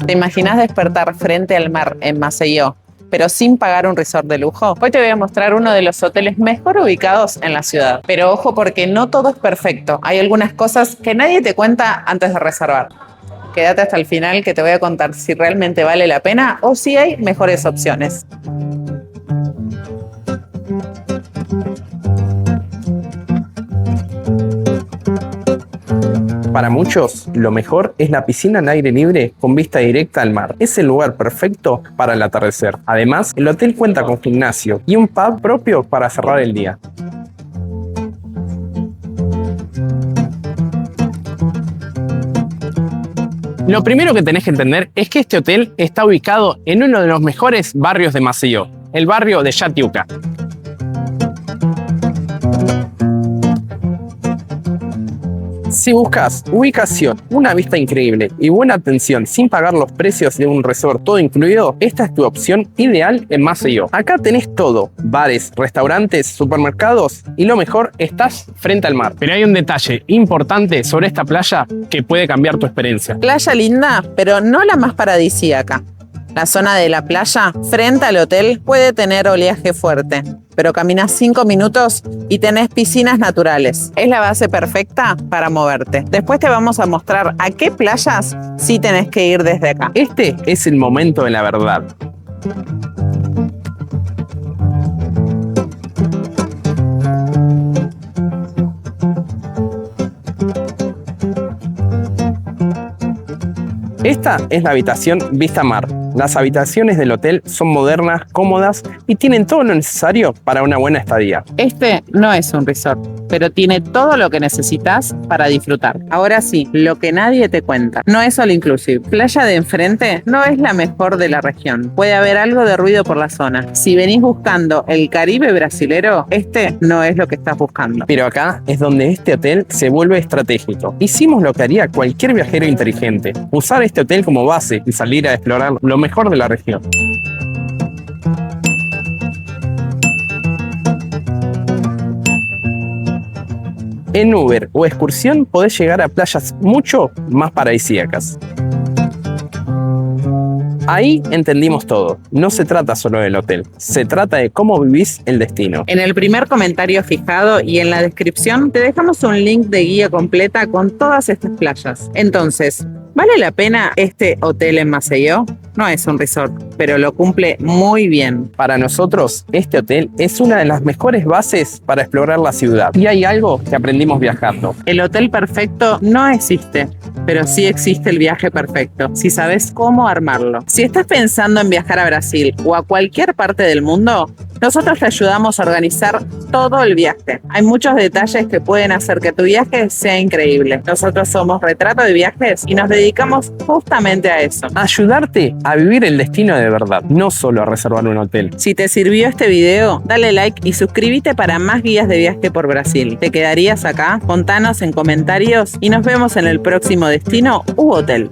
¿Te imaginas despertar frente al mar en Maceió, pero sin pagar un resort de lujo? Hoy te voy a mostrar uno de los hoteles mejor ubicados en la ciudad. Pero ojo, porque no todo es perfecto. Hay algunas cosas que nadie te cuenta antes de reservar. Quédate hasta el final que te voy a contar si realmente vale la pena o si hay mejores opciones. Para muchos, lo mejor es la piscina al aire libre con vista directa al mar. Es el lugar perfecto para el atardecer. Además, el hotel cuenta con gimnasio y un pub propio para cerrar el día. Lo primero que tenés que entender es que este hotel está ubicado en uno de los mejores barrios de Maceió, el barrio de Yatiuca. Si buscas ubicación, una vista increíble y buena atención sin pagar los precios de un resort todo incluido, esta es tu opción ideal en Maceió. Acá tenés todo: bares, restaurantes, supermercados y lo mejor, estás frente al mar. Pero hay un detalle importante sobre esta playa que puede cambiar tu experiencia. Playa linda, pero no la más paradisíaca. La zona de la playa, frente al hotel, puede tener oleaje fuerte, pero caminas 5 minutos y tenés piscinas naturales. Es la base perfecta para moverte. Después te vamos a mostrar a qué playas sí tenés que ir desde acá. Este es el momento de la verdad. Esta es la habitación Vista Mar. Las habitaciones del hotel son modernas, cómodas y tienen todo lo necesario para una buena estadía. Este no es un resort, pero tiene todo lo que necesitas para disfrutar. Ahora sí, lo que nadie te cuenta. No es all inclusive. Playa de enfrente no es la mejor de la región. Puede haber algo de ruido por la zona. Si venís buscando el Caribe brasilero, este no es lo que estás buscando. Pero acá es donde este hotel se vuelve estratégico. Hicimos lo que haría cualquier viajero inteligente: usar este hotel como base y salir a explorar lo mejor de la región. En Uber o excursión podés llegar a playas mucho más paradisíacas. Ahí entendimos todo. No se trata solo del hotel, se trata de cómo vivís el destino. En el primer comentario fijado y en la descripción te dejamos un link de guía completa con todas estas playas. Entonces, ¿vale la pena este hotel en Maceió? No es un resort, pero lo cumple muy bien. Para nosotros, este hotel es una de las mejores bases para explorar la ciudad. Y hay algo que aprendimos viajando. El hotel perfecto no existe, pero sí existe el viaje perfecto, si sabes cómo armarlo. Si estás pensando en viajar a Brasil o a cualquier parte del mundo, nosotros te ayudamos a organizar todo el viaje. Hay muchos detalles que pueden hacer que tu viaje sea increíble. Nosotros somos Retrato de Viajes y nos dedicamos justamente a eso. Ayudarte a vivir el destino de verdad, no solo a reservar un hotel. Si te sirvió este video, dale like y suscríbete para más guías de viaje por Brasil. ¿Te quedarías acá? Contanos en comentarios y nos vemos en el próximo destino u hotel.